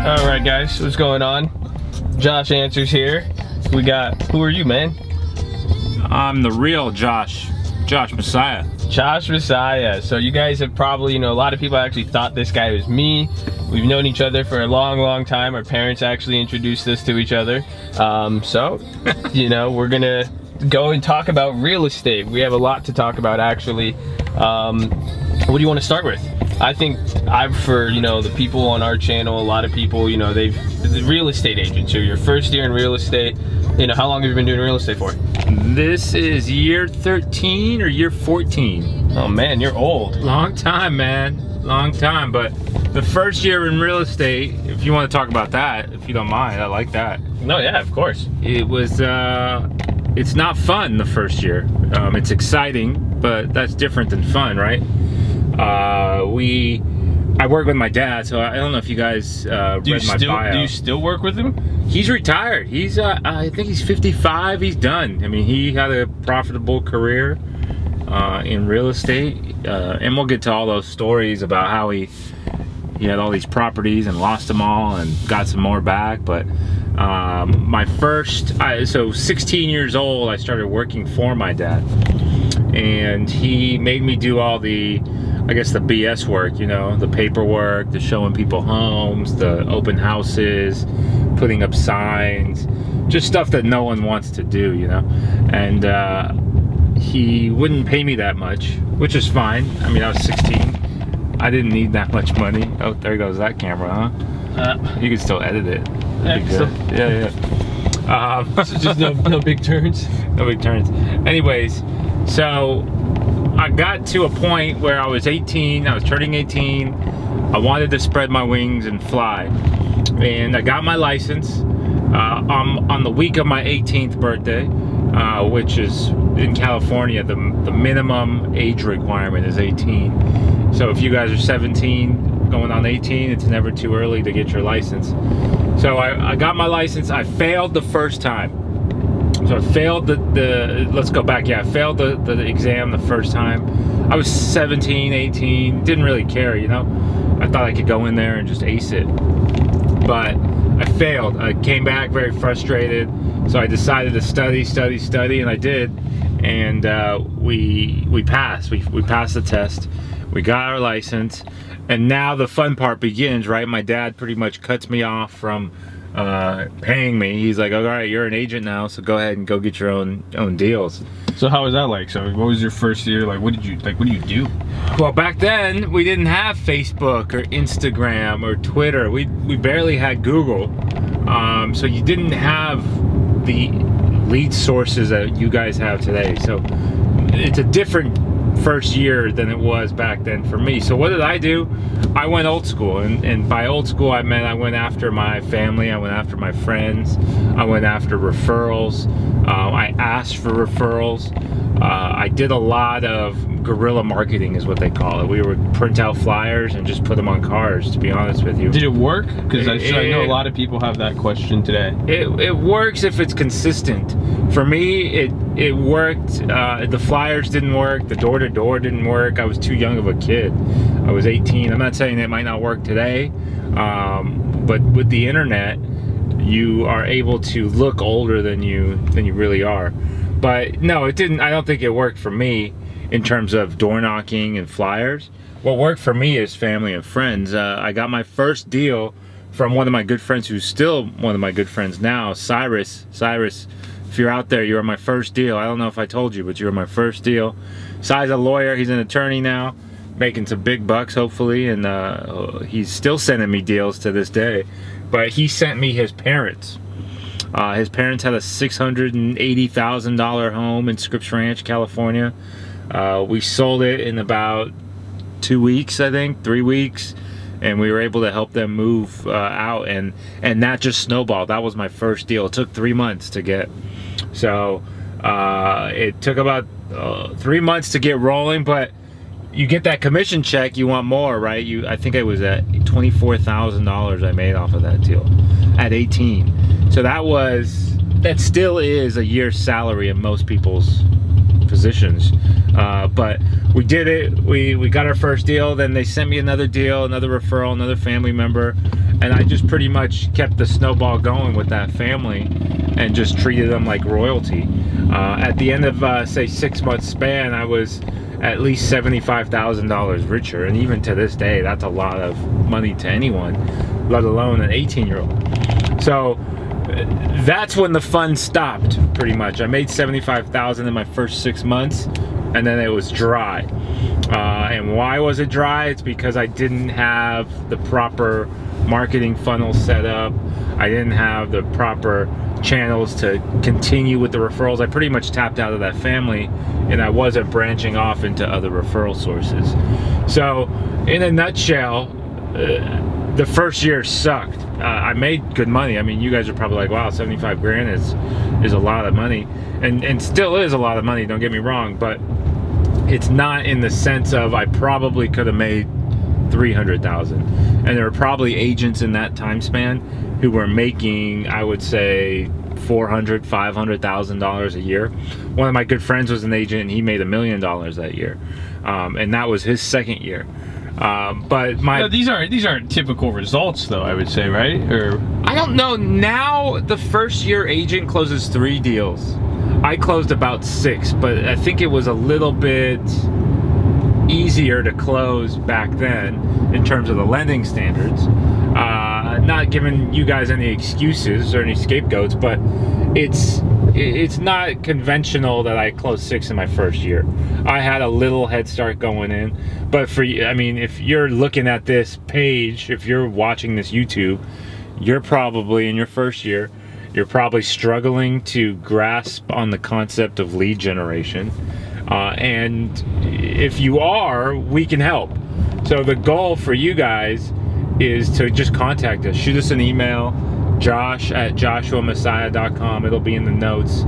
All right, guys, what's going on? Josh Answers here. We got, who are you, man? I'm the real Josh Messiah. Josh Messiah. So you guys have probably, a lot of people actually thought this guy was me. We've known each other for a long time. Our parents actually introduced us to each other. We're gonna go and talk about real estate. We have a lot to talk about, actually. What do you want to start with? I think for the people on our channel, a lot of people, the real estate agents. So your first year in real estate, how long have you been doing real estate for? This is year 13 or year 14. Oh man, you're old. Long time, man. Long time. But the first year in real estate, if you want to talk about that, if you don't mind, I like that. No, yeah, of course. It was, it's not fun the first year. It's exciting, but that's different than fun, right? I work with my dad, so I don't know if you guys read my bio. Do you still work with him? He's retired. He's I think he's 55. He's done. I mean, he had a profitable career in real estate, and we'll get to all those stories about how he had all these properties and lost them all and got some more back. But so 16 years old, I started working for my dad, and he made me do all the, I guess, the BS work, the paperwork, the showing people homes, the open houses, putting up signs, just stuff that no one wants to do, and he wouldn't pay me that much, which is fine. I mean, I was 16. I didn't need that much money. Oh, there goes that camera, huh? You can still edit it. Yeah. So just no big turns? No big turns. Anyways, so I got to a point where I was 18, I was turning 18, I wanted to spread my wings and fly. And I got my license on the week of my 18th birthday, which is in California, the minimum age requirement is 18. So if you guys are 17, going on 18, it's never too early to get your license. So I got my license. I failed the first time. So I failed let's go back. Yeah, I failed the exam the first time. I was 17, 18, didn't really care, I thought I could go in there and just ace it. But I failed. I came back very frustrated. So I decided to study, and I did. And we passed. We passed the test. We got our license. And now the fun part begins, right? My dad pretty much cuts me off from paying me. He's like, all right, you're an agent now, so go ahead and go get your own deals. So how was that like? So what was your first year like? What do you do? Well, back then we didn't have Facebook or Instagram or Twitter. We barely had Google, so you didn't have the lead sources that you guys have today. So it's a different first year than it was back then for me. So what did I do? I went old school, and by old school I meant I went after my family, I went after my friends, I went after referrals, I asked for referrals, I did a lot of guerrilla marketing is what they call it. We would print out flyers and just put them on cars, to be honest with you. Did it work? Because I know a lot of people have that question today. It works if it's consistent. For me, it worked. The flyers didn't work, the door-to-door didn't work. I was too young of a kid. I was 18. I'm not saying it might not work today, but with the internet, you are able to look older than you really are. But no, it didn't. I don't think it worked for me in terms of door knocking and flyers. What worked for me is family and friends. I got my first deal from one of my good friends, who's still one of my good friends now, Cyrus. Cyrus, if you're out there, you were my first deal. I don't know if I told you, but you were my first deal. Cy's a lawyer, he's an attorney now, making some big bucks hopefully, and he's still sending me deals to this day. But he sent me his parents. His parents had a $680,000 home in Scripps Ranch, California. We sold it in about 2 weeks, I think, 3 weeks, and we were able to help them move out, and that just snowballed. That was my first deal. It took 3 months to get. So it took about 3 months to get rolling, but you get that commission check, you want more, right? I think it was at $24,000 I made off of that deal at 18. So that still is a year's salary in most people's positions. But we did it. We got our first deal. Then they sent me another deal, another referral, another family member, And I just pretty much kept the snowball going with that family and just treated them like royalty. At the end of, say, 6 months span, I was at least $75,000 richer. And even to this day, that's a lot of money to anyone, let alone an 18-year-old. So that's when the fun stopped, pretty much. I made $75,000 in my first 6 months, and then it was dry. And why was it dry? It's because I didn't have the proper marketing funnel set up. I didn't have the proper channels to continue with the referrals. I pretty much tapped out of that family, and I wasn't branching off into other referral sources. So in a nutshell, the first year sucked. I made good money. I mean, you guys are probably like, wow, 75 grand is a lot of money, and still is a lot of money, don't get me wrong, but it's not in the sense of I probably could have made 300,000. And there were probably agents in that time span who were making, I would say, $400,000, $500,000 a year. One of my good friends was an agent, and he made $1 million that year, and that was his second year. But my these aren't typical results, though, I would say, right? Or I don't know. Now the first year agent closes 3 deals. I closed about 6, but I think it was a little bit easier to close back then in terms of the lending standards. Not giving you guys any excuses or any scapegoats, but it's not conventional that I closed 6 in my first year. I had a little head start going in, but I mean, if you're looking at this page, if you're watching this YouTube, you're probably in your first year. You're probably struggling to grasp on the concept of lead generation. And if you are, we can help. So the goal for you guys is to just contact us. Shoot us an email, josh@joshuamessiah.com. It'll be in the notes.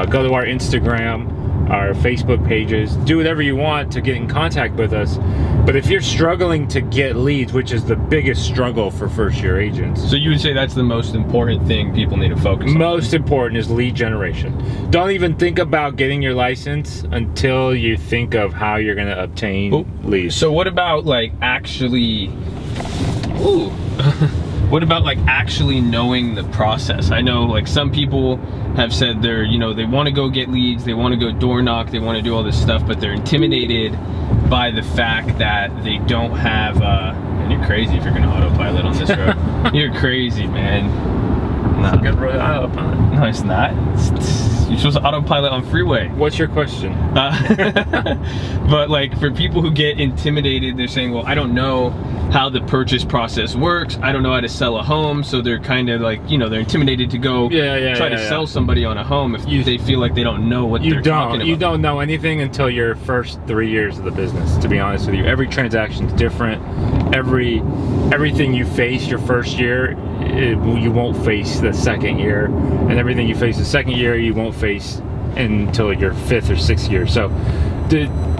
Go to our Instagram, our Facebook pages. Do whatever you want to get in contact with us. But if you're struggling to get leads, which is the biggest struggle for first-year agents. So you would say that's the most important thing people need to focus on? Most important is lead generation. Don't even think about getting your license until you think of how you're going to obtain leads. So what about like actually, what about like actually knowing the process? I know like some people have said they're, you know, they want to go get leads, they want to go door knock, they want to do all this stuff, but they're intimidated by the fact that they don't have, and you're crazy if you're going to autopilot on this road. You're crazy, man. It's a good road autopilot. No, it's not. You're supposed to autopilot on freeway. What's your question? But like for people who get intimidated, they're saying, well, I don't know how the purchase process works. I don't know how to sell a home. So they're kind of like, you know, they're intimidated to go try to sell somebody on a home if they feel like they don't know what they're talking about. You don't know anything until your first 3 years of the business, to be honest with you. Every transaction is different. Everything you face your first year, you won't face the second year. And everything you face the second year, you won't face until your 5th or 6th year. So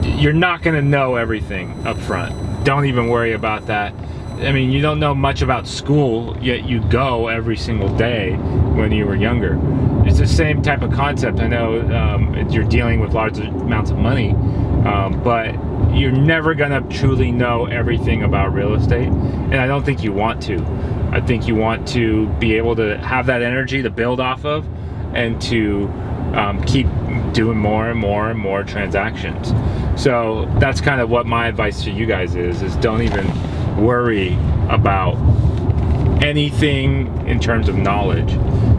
you're not going to know everything up front. Don't even worry about that. I mean, you don't know much about school, yet you go every single day when you were younger. It's the same type of concept. I know you're dealing with large amounts of money, but you're never gonna truly know everything about real estate, and I don't think you want to. I think you want to be able to have that energy to build off of, and to keep doing more and more and more transactions. So that's kind of what my advice to you guys is don't even worry about anything in terms of knowledge.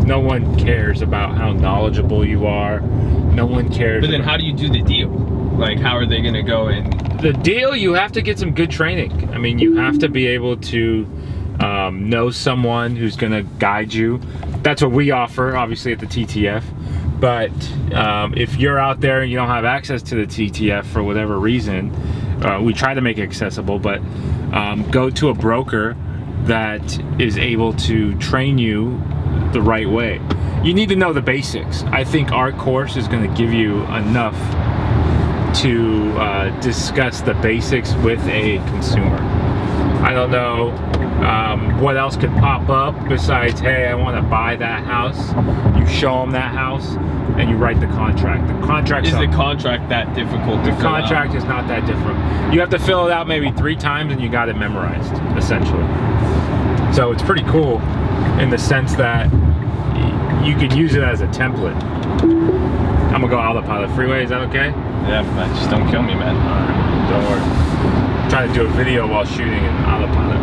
No one cares about how knowledgeable you are. No one cares. But then how do you do the deal? Like, how are they gonna go and... The deal, you have to get some good training. I mean, you have to be able to know someone who's gonna guide you. That's what we offer, obviously, at the TTF. But if you're out there and you don't have access to the TTF for whatever reason, we try to make it accessible, but go to a broker that is able to train you the right way. You need to know the basics. I think our course is going to give you enough to discuss the basics with a consumer. I don't know what else could pop up besides, hey, I want to buy that house. You show them that house and you write the contract. The contract is the contract that difficult to fill out? The contract is not that different. You have to fill it out maybe 3 times and you got it memorized, essentially. So it's pretty cool in the sense that you can use it as a template. I'm gonna go autopilot freeway, is that okay? Yeah, man, just don't kill me, man. Don't worry. I'm trying to do a video while shooting in autopilot.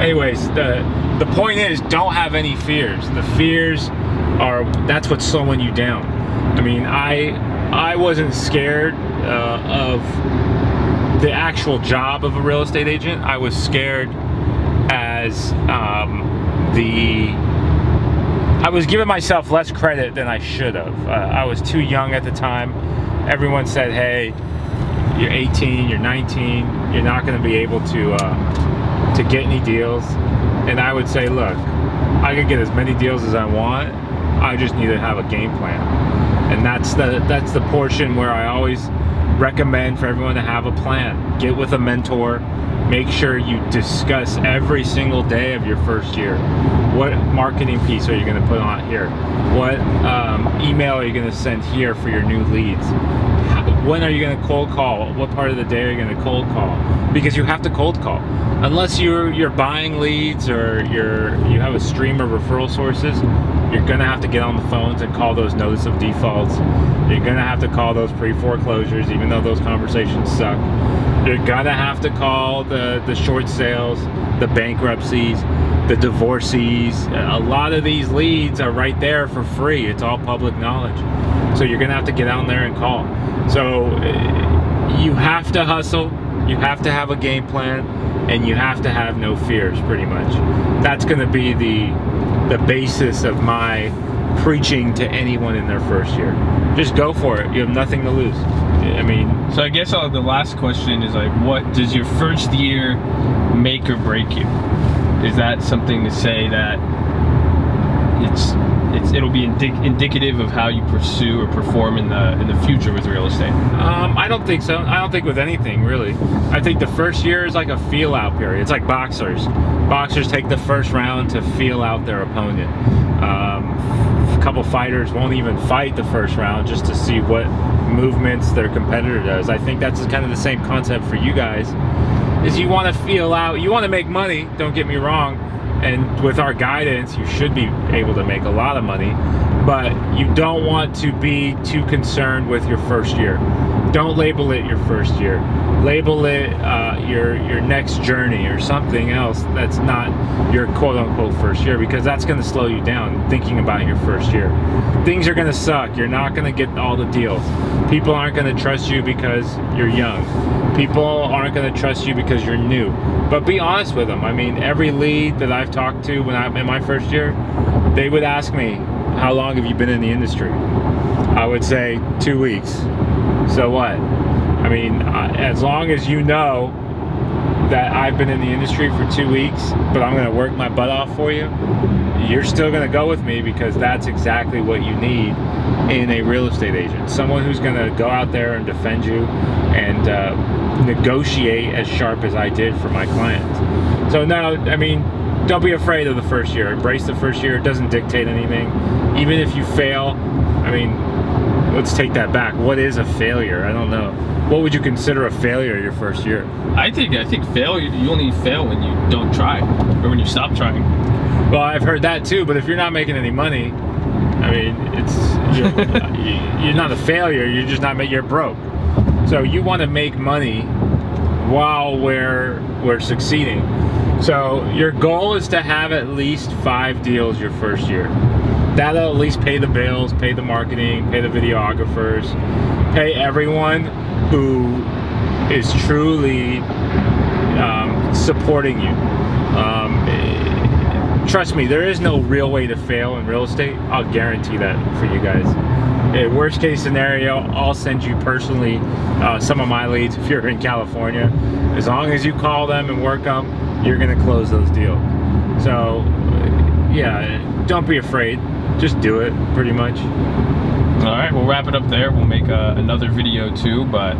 Anyways, the point is, don't have any fears. The fears that's what's slowing you down. I mean, I wasn't scared of the actual job of a real estate agent. I was scared as I was giving myself less credit than I should have. I was too young at the time. Everyone said, hey, you're 18, you're 19, you're not gonna be able to get any deals. And I would say, look, I can get as many deals as I want. I just need to have a game plan. And that's the portion where I always recommend for everyone to have a plan. Get with a mentor. Make sure you discuss every single day of your first year. What marketing piece are you going to put on here? What email are you going to send here for your new leads? When are you going to cold call? What part of the day are you going to cold call? Because you have to cold call. Unless you're buying leads or you have a stream of referral sources, you're going to have to get on the phones and call those notice of defaults. You're going to have to call those pre-foreclosures, even though those conversations suck. You're gonna have to call the short sales, the bankruptcies, the divorcees. A lot of these leads are right there for free. It's all public knowledge. So you're gonna have to get out there and call. So you have to hustle, you have to have a game plan, and you have to have no fears, pretty much. That's gonna be the basis of my preaching to anyone in their first year. Just go for it. You have nothing to lose. I mean, so I guess the last question is like, what does your first year make or break you? Is that something to say that it'll be indicative of how you pursue or perform in the future with real estate? I don't think so. I don't think with anything, really. I think the first year is like a feel out period. It's like boxers. Boxers take the first round to feel out their opponent. A couple fighters won't even fight the first round just to see what movements their competitor does. I think that's kind of the same concept for you guys, is you want to feel out, you want to make money, don't get me wrong, and with our guidance you should be able to make a lot of money, but you don't want to be too concerned with your first year. Don't label it your first year. Label it your next journey or something else that's not your quote-unquote first year, because that's going to slow you down thinking about your first year. Things are going to suck. You're not going to get all the deals. People aren't going to trust you because you're young. People aren't going to trust you because you're new. But be honest with them. I mean, every lead that I've talked to when I'm in my first year, they would ask me, how long have you been in the industry? I would say 2 weeks. So what? I mean, as long as you know that I've been in the industry for 2 weeks, but I'm gonna work my butt off for you, you're still gonna go with me, because that's exactly what you need in a real estate agent. Someone who's gonna go out there and defend you and negotiate as sharp as I did for my clients. So now, I mean, don't be afraid of the first year. Embrace the first year. It doesn't dictate anything. Even if you fail, I mean, let's take that back. What is a failure? I don't know. What would you consider a failure your first year? I think failure, you only fail when you don't try, or when you stop trying. Well, I've heard that too, but if you're not making any money, I mean, you're not a failure, you're just not, you're broke. So you want to make money while we're succeeding. So your goal is to have at least 5 deals your first year. That'll at least pay the bills, pay the marketing, pay the videographers, pay everyone who is truly supporting you. Trust me, there is no real way to fail in real estate. I'll guarantee that for you guys. Worst case scenario, I'll send you personally some of my leads if you're in California. As long as you call them and work them, you're gonna close those deals. So yeah, don't be afraid. Just do it, pretty much. All right, we'll wrap it up there. We'll make another video too, but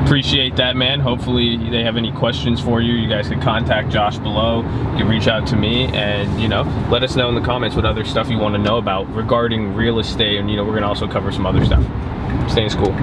appreciate that, man. Hopefully they have any questions for you. You guys can contact Josh below. You can reach out to me, and you know, let us know in the comments what other stuff you want to know about regarding real estate, and you know, we're gonna also cover some other stuff. Staying cool.